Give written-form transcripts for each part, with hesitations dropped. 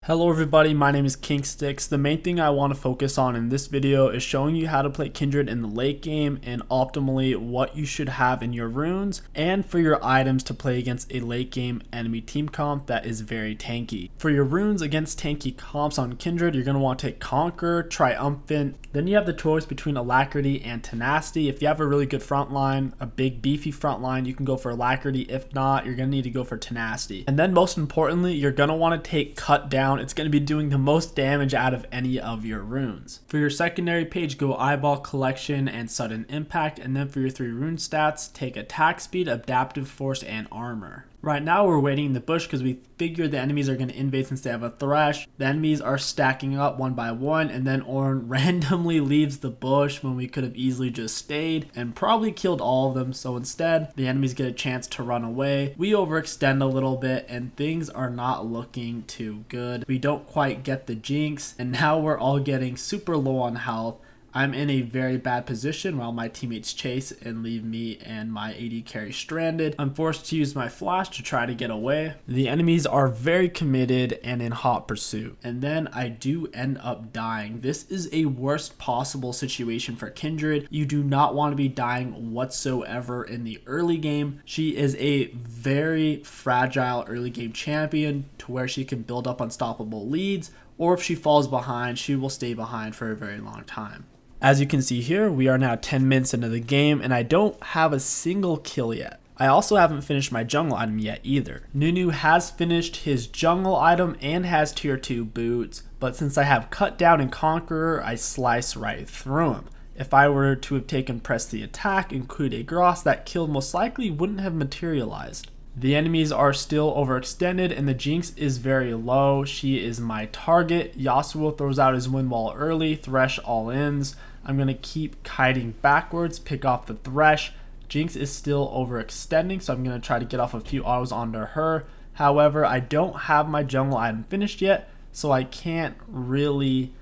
Hello everybody, my name is KingStix. The main thing I want to focus on in this video is showing you how to play Kindred in the late game and optimally what you should have in your runes and for your items to play against a late game enemy team comp that is very tanky. For your runes against tanky comps on Kindred, you're going to want to take Conquer, Triumphant. Then you have the choice between Alacrity and Tenacity. If you have a really good front line, a big beefy front line, you can go for Alacrity. If not, you're going to need to go for Tenacity. And then most importantly, you're going to want to take Cut Down. It's going to be doing the most damage out of any of your runes. For your secondary page, go Eyeball, Collection, and Sudden Impact. And then for your 3 rune stats, take Attack Speed, Adaptive Force, and Armor. Right now we're waiting in the bush because we figure the enemies are going to invade since they have a Thresh. The enemies are stacking up one by one, and then Ornn randomly leaves the bush when we could have easily just stayed and probably killed all of them. So instead, the enemies get a chance to run away. We overextend a little bit and things are not looking too good. We don't quite get the jinx, and now we're all getting super low on health. I'm in a very bad position while my teammates chase and leave me and my AD carry stranded. I'm forced to use my flash to try to get away. The enemies are very committed and in hot pursuit. And then I do end up dying. This is a worst possible situation for Kindred. You do not want to be dying whatsoever in the early game. She is a very fragile early game champion to where she can build up unstoppable leads, or if she falls behind, she will stay behind for a very long time. As you can see here, we are now 10 minutes into the game and I don't have a single kill yet. I also haven't finished my jungle item yet either. Nunu has finished his jungle item and has tier 2 boots, but since I have Cut Down and Conqueror, I slice right through him. If I were to have taken Press the Attack and Coup de Grace, that kill most likely wouldn't have materialized. The enemies are still overextended and the Jinx is very low. She is my target. Yasuo throws out his wind wall early, Thresh all ins. I'm going to keep kiting backwards, pick off the Thresh. Jinx is still overextending, so I'm going to try to get off a few autos onto her. However, I don't have my jungle item finished yet, so I can't really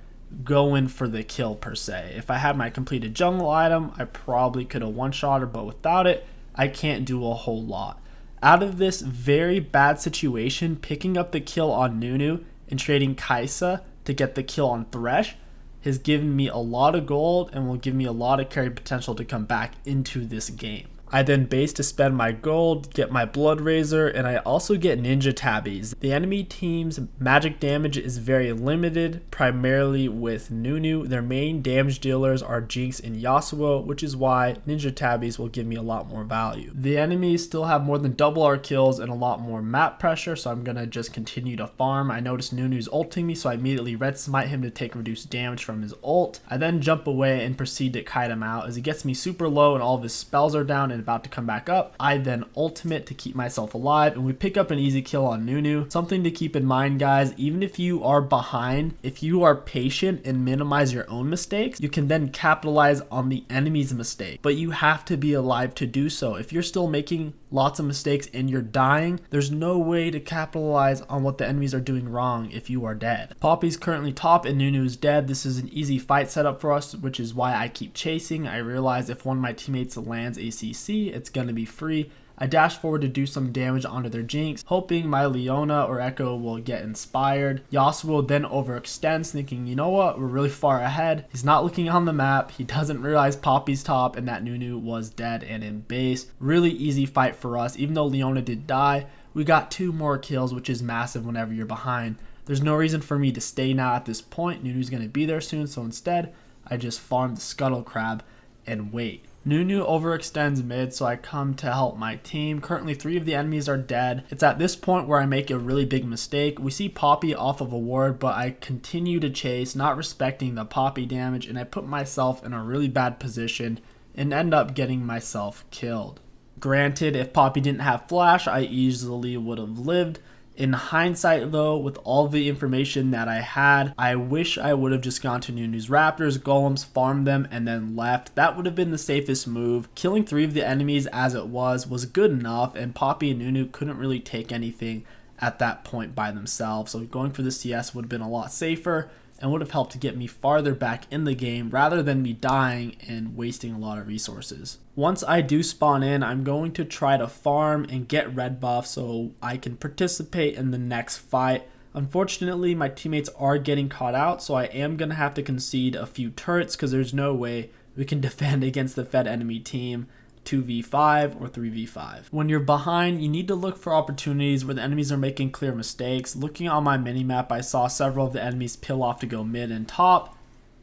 go in for the kill per se. If I had my completed jungle item, I probably could have one-shot her, but without it, I can't do a whole lot. Out of this very bad situation, picking up the kill on Nunu and trading Kaisa to get the kill on Thresh has given me a lot of gold and will give me a lot of carry potential to come back into this game. I then base to spend my gold, get my Blood Razor, and I also get Ninja Tabbies. The enemy team's magic damage is very limited, primarily with Nunu. Their main damage dealers are Jinx and Yasuo, which is why Ninja Tabbies will give me a lot more value. The enemies still have more than double our kills and a lot more map pressure, so I'm gonna just continue to farm. I noticed Nunu's ulting me, so I immediately red smite him to take reduced damage from his ult. I then jump away and proceed to kite him out as he gets me super low and all of his spells are down and about to come back up. I then ultimate to keep myself alive and we pick up an easy kill on Nunu. Something to keep in mind, guys, even if you are behind, if you are patient and minimize your own mistakes, you can then capitalize on the enemy's mistake, but you have to be alive to do so. If you're still making lots of mistakes and you're dying, there's no way to capitalize on what the enemies are doing wrong if you are dead. Poppy's currently top and Nunu's dead. This is an easy fight setup for us, which is why I keep chasing. I realize if one of my teammates lands a CC, it's gonna be free. I dash forward to do some damage onto their Jinx, hoping my Leona or Echo will get inspired. Yasuo then overextends, thinking, you know what, we're really far ahead. He's not looking on the map. He doesn't realize Poppy's top and that Nunu was dead and in base. Really easy fight for us. Even though Leona did die, we got 2 more kills, which is massive whenever you're behind. There's no reason for me to stay now at this point. Nunu's going to be there soon, so instead, I just farm the Scuttle Crab and wait. Nunu overextends mid, so I come to help my team. Currently 3 of the enemies are dead. It's at this point where I make a really big mistake. We see Poppy off of a ward, but I continue to chase, not respecting the Poppy damage, and I put myself in a really bad position and end up getting myself killed. Granted, if Poppy didn't have flash, I easily would have lived. In hindsight though, with all the information that I had, I wish I would have just gone to Nunu's Raptors, Golems, farmed them, and then left. That would have been the safest move. Killing 3 of the enemies as it was good enough, and Poppy and Nunu couldn't really take anything at that point by themselves. So going for the CS would have been a lot safer and would have helped to get me farther back in the game rather than me dying and wasting a lot of resources. Once I do spawn in, I'm going to try to farm and get red buff so I can participate in the next fight. Unfortunately, my teammates are getting caught out, so I am going to have to concede a few turrets because there's no way we can defend against the fed enemy team 2v5 or 3v5. When you're behind, you need to look for opportunities where the enemies are making clear mistakes. Looking on my minimap, I saw several of the enemies peel off to go mid and top.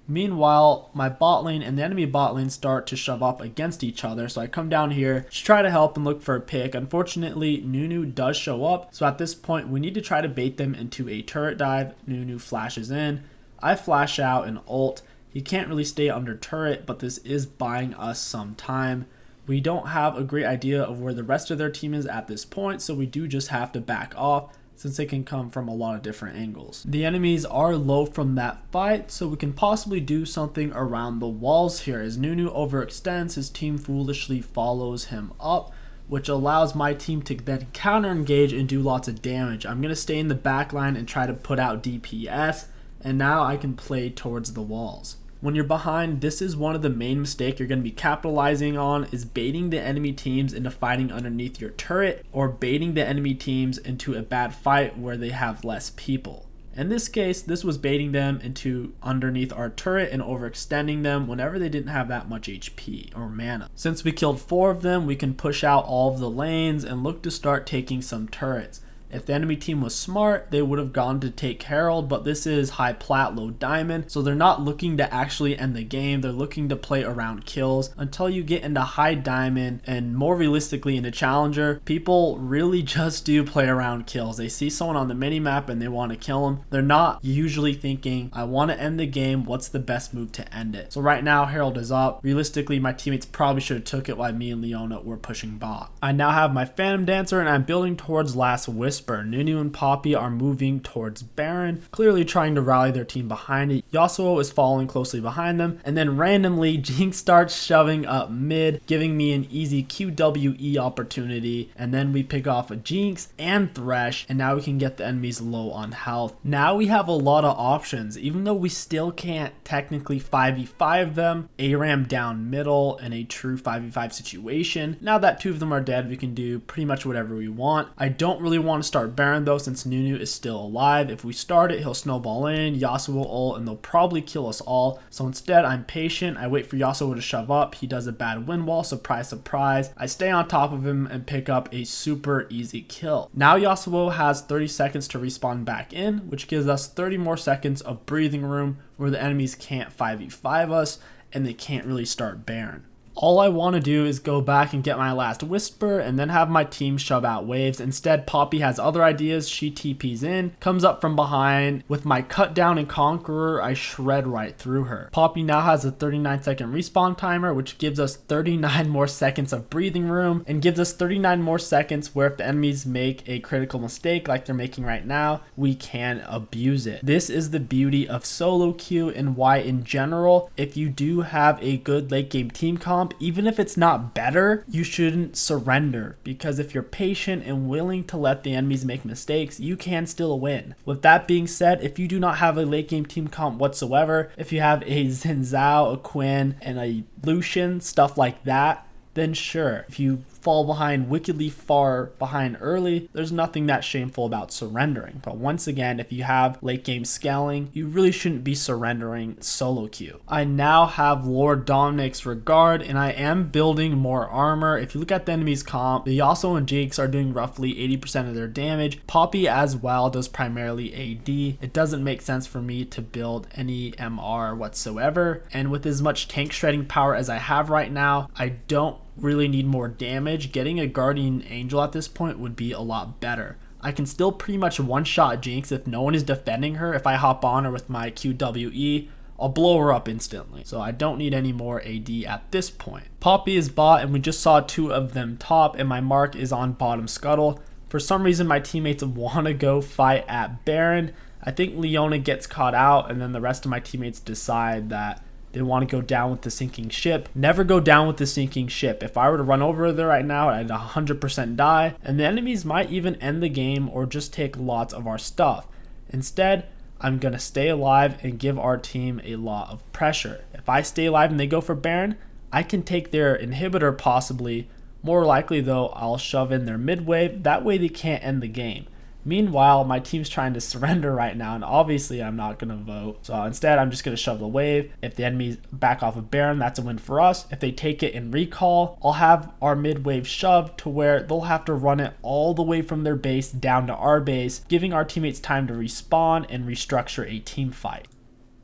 Meanwhile, my bot lane and the enemy bot lane start to shove up against each other, so I come down here to try to help and look for a pick. Unfortunately, Nunu does show up, so at this point we need to try to bait them into a turret dive. Nunu flashes in, I flash out and ult. He can't really stay under turret, but this is buying us some time. We don't have a great idea of where the rest of their team is at this point, so we do just have to back off, since they can come from a lot of different angles. The enemies are low from that fight, so we can possibly do something around the walls here. As Nunu overextends, his team foolishly follows him up, which allows my team to then counter engage and do lots of damage. I'm going to stay in the back line and try to put out DPS, and now I can play towards the walls. When you're behind, this is one of the main mistakes you're going to be capitalizing on, is baiting the enemy teams into fighting underneath your turret, or baiting the enemy teams into a bad fight where they have less people. In this case, this was baiting them into underneath our turret and overextending them whenever they didn't have that much HP or mana. Since we killed 4 of them, we can push out all of the lanes and look to start taking some turrets. If the enemy team was smart, they would have gone to take Herald, but this is high plat, low diamond, so they're not looking to actually end the game. They're looking to play around kills until you get into high diamond, and more realistically into challenger. People really just do play around kills. They see someone on the minimap and they want to kill them. They're not usually thinking, I want to end the game, what's the best move to end it? So right now, Herald is up. Realistically, my teammates probably should have took it while me and Leona were pushing bot. I now have my Phantom Dancer and I'm building towards Last Whisper. Nunu and Poppy are moving towards Baron, clearly trying to rally their team behind it. Yasuo is following closely behind them, and then randomly Jinx starts shoving up mid, giving me an easy QWE opportunity, and then we pick off a Jinx and Thresh, and now we can get the enemies low on health. Now we have a lot of options, even though we still can't technically 5v5 them. ARAM down middle in a true 5v5 situation. Now that 2 of them are dead, we can do pretty much whatever we want. I don't really want to start Baron though, since Nunu is still alive. If we start it, he'll snowball in, Yasuo will ult, and they'll probably kill us all. So instead, I'm patient. I wait for Yasuo to shove up. He does a bad wind wall, surprise, surprise. I stay on top of him and pick up a super easy kill. Now Yasuo has 30 seconds to respawn back in, which gives us 30 more seconds of breathing room where the enemies can't 5v5 us and they can't really start Baron. All I want to do is go back and get my last Whisper and then have my team shove out waves. Instead, Poppy has other ideas. She TPs in, comes up from behind. With my cut down and Conqueror, I shred right through her. Poppy now has a 39-second respawn timer, which gives us 39 more seconds of breathing room and gives us 39 more seconds where if the enemies make a critical mistake like they're making right now, we can abuse it. This is the beauty of solo queue and why in general, if you do have a good late game team comp, even if it's not better, you shouldn't surrender, because if you're patient and willing to let the enemies make mistakes, you can still win. With that being said, if you do not have a late game team comp whatsoever, if you have a Xin Zhao, a Quinn, and a Lucian, stuff like that, then sure. If you fall behind wickedly far behind early, there's nothing that shameful about surrendering. But once again, if you have late game scaling, you really shouldn't be surrendering solo queue. I now have Lord Dominic's Regard, and I am building more armor. If you look at the enemy's comp, the Yasuo and Jinx are doing roughly 80% of their damage. Poppy as well does primarily AD. It doesn't make sense for me to build any MR whatsoever. And with as much tank shredding power as I have right now, I don't really need more damage. Getting a Guardian Angel at this point would be a lot better. I can still pretty much one-shot Jinx if no one is defending her. If I hop on her with my QWE, I'll blow her up instantly. So I don't need any more AD at this point. Poppy is bot, and we just saw 2 of them top, and my mark is on bottom scuttle. For some reason, my teammates want to go fight at Baron. I think Leona gets caught out, and then the rest of my teammates decide that they want to go down with the sinking ship. Never go down with the sinking ship. If I were to run over there right now, I'd 100% die, and the enemies might even end the game or just take lots of our stuff. Instead, I'm going to stay alive and give our team a lot of pressure. If I stay alive and they go for Baron, I can take their inhibitor possibly. More likely though, I'll shove in their mid wave. That way they can't end the game. Meanwhile, my team's trying to surrender right now, and obviously I'm not going to vote. So instead, I'm just going to shove the wave. If the enemies back off of Baron, that's a win for us. If they take it and recall, I'll have our mid wave shoved to where they'll have to run it all the way from their base down to our base, giving our teammates time to respawn and restructure a team fight.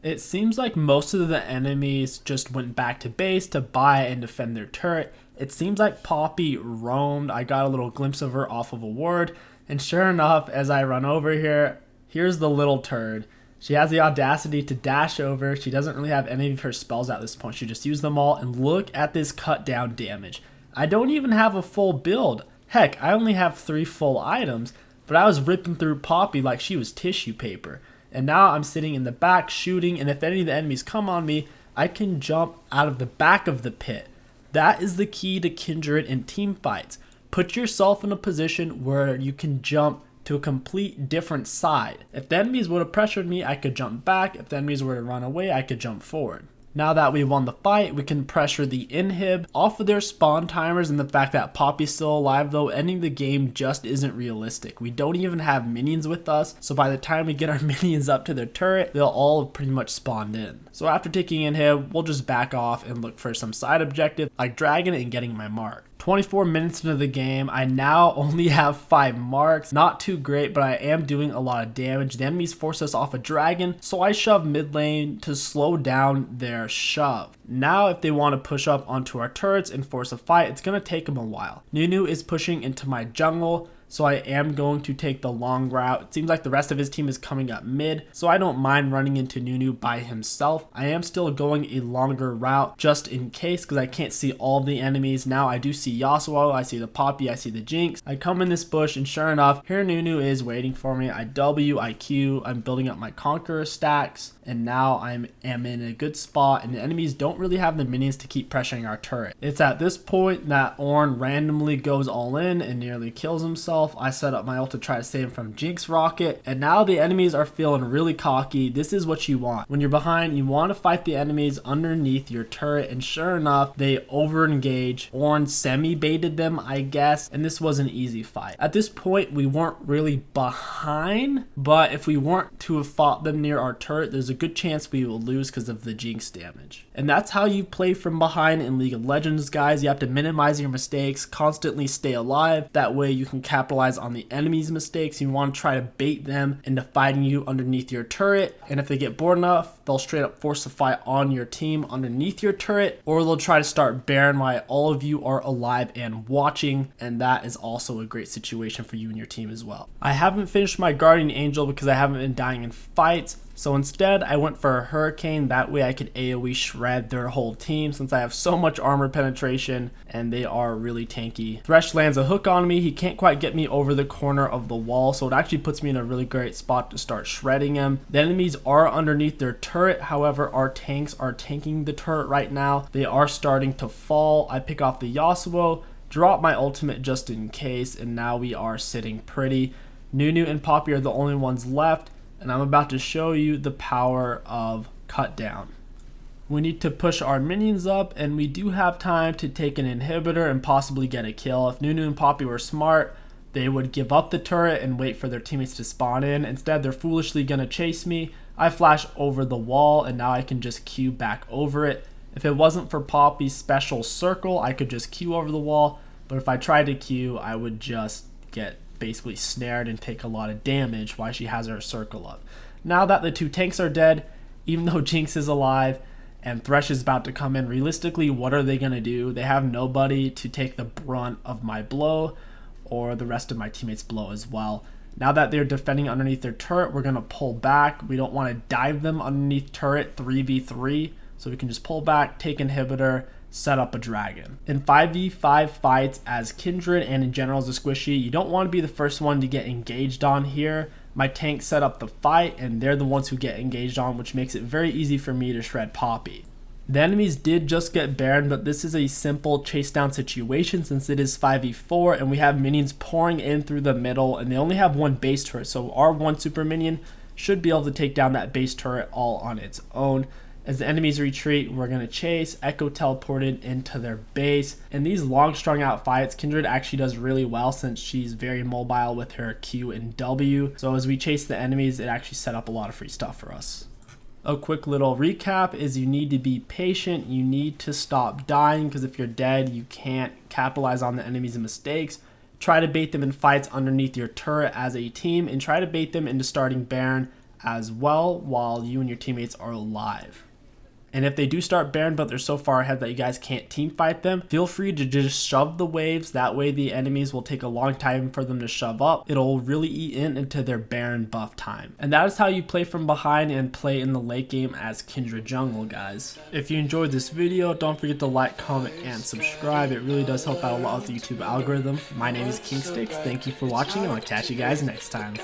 It seems like most of the enemies just went back to base to buy and defend their turret. It seems like Poppy roamed. I got a little glimpse of her off of a ward. And sure enough, as I run over here, here's the little turd. She has the audacity to dash over. She doesn't really have any of her spells at this point. She just used them all. And look at this cut down damage. I don't even have a full build. Heck, I only have 3 full items. But I was ripping through Poppy like she was tissue paper. And now I'm sitting in the back shooting. And if any of the enemies come on me, I can jump out of the back of the pit. That is the key to Kindred in team fights. Put yourself in a position where you can jump to a complete different side. If the enemies would have pressured me, I could jump back. If the enemies were to run away, I could jump forward. Now that we won the fight, we can pressure the inhib off of their spawn timers, and the fact that Poppy's still alive, though ending the game just isn't realistic. We don't even have minions with us, so by the time we get our minions up to their turret, they'll all pretty much spawned in. So after taking inhib, we'll just back off and look for some side objective like dragon and getting my mark. 24 minutes into the game, I now only have 5 marks. Not too great, but I am doing a lot of damage. The enemies force us off a dragon, so I shove mid lane to slow down their shove. Now if they want to push up onto our turrets and force a fight, it's going to take them a while. Nunu is pushing into my jungle, so I am going to take the long route. It seems like the rest of his team is coming up mid, so I don't mind running into Nunu by himself. I am still going a longer route just in case because I can't see all the enemies. Now I do see Yasuo, I see the Poppy, I see the Jinx. I come in this bush and sure enough, here Nunu is waiting for me. I W, I Q, I'm building up my Conqueror stacks, and now I am in a good spot, and the enemies don't really have the minions to keep pressuring our turret. It's at this point that Ornn randomly goes all in and nearly kills himself. I set up my ult to try to save him from Jinx rocket, and now the enemies are feeling really cocky. This is what you want. When you're behind, you want to fight the enemies underneath your turret, and sure enough, they over-engage. Ornn semi-baited them, I guess, and this was an easy fight. At this point, we weren't really behind, but if we weren't to have fought them near our turret, there's a good chance we will lose because of the Jinx damage. And that's how you play from behind in League of Legends, guys. You have to minimize your mistakes, constantly stay alive. That way you can capitalize on the enemy's mistakes. You want to try to bait them into fighting you underneath your turret, and if they get bored enough, they'll straight up force a fight on your team underneath your turret, or they'll try to start Baron while all of you are alive and watching, and that is also a great situation for you and your team as well. I haven't finished my Guardian Angel because I haven't been dying in fights, so instead I went for a Hurricane. That way I could AoE shred their whole team since I have so much armor penetration and they are really tanky. Thresh lands a hook on me. He can't quite get me over the corner of the wall, so it actually puts me in a really great spot to start shredding him. The enemies are underneath their turret, however our tanks are tanking the turret right now. They are starting to fall. I pick off the Yasuo, drop my ultimate just in case, and now we are sitting pretty. Nunu and Poppy are the only ones left, and I'm about to show you the power of cut down. We need to push our minions up, and we do have time to take an inhibitor and possibly get a kill. If Nunu and Poppy were smart, they would give up the turret and wait for their teammates to spawn in. Instead, they're foolishly gonna chase me. I flash over the wall, and now I can just Q back over it. If it wasn't for Poppy's special circle, I could just Q over the wall, but if I tried to Q, I would just get basically snared and take a lot of damage while she has her circle up. Now that the 2 tanks are dead, even though Jinx is alive and Thresh is about to come in, realistically, what are they going to do? They have nobody to take the brunt of my blow or the rest of my teammates' blow as well. Now that they're defending underneath their turret, we're going to pull back. We don't want to dive them underneath turret 3v3, so we can just pull back, take inhibitor, set up a dragon. In 5v5 fights as Kindred and in general as a squishy, you don't want to be the first one to get engaged on here. My tanks set up the fight and they're the ones who get engaged on, which makes it very easy for me to shred Poppy. The enemies did just get Baron, but this is a simple chase down situation since it is 5v4 and we have minions pouring in through the middle, and they only have 1 base turret, so our 1 super minion should be able to take down that base turret all on its own. As the enemies retreat, we're going to chase. Echo teleported into their base. In these long strung out fights, Kindred actually does really well since she's very mobile with her Q and W. So as we chase the enemies, it actually set up a lot of free stuff for us. A quick little recap is you need to be patient. You need to stop dying because if you're dead, you can't capitalize on the enemies' mistakes. Try to bait them in fights underneath your turret as a team and try to bait them into starting Baron as well while you and your teammates are alive. And if they do start Baron but they're so far ahead that you guys can't team fight them, feel free to just shove the waves. That way the enemies will take a long time for them to shove up. It'll really eat into their Baron buff time. And that is how you play from behind and play in the late game as Kindred Jungle, guys. If you enjoyed this video, don't forget to like, comment, and subscribe. It really does help out a lot with the YouTube algorithm. My name is KingStix. Thank you for watching and I'll catch you guys next time.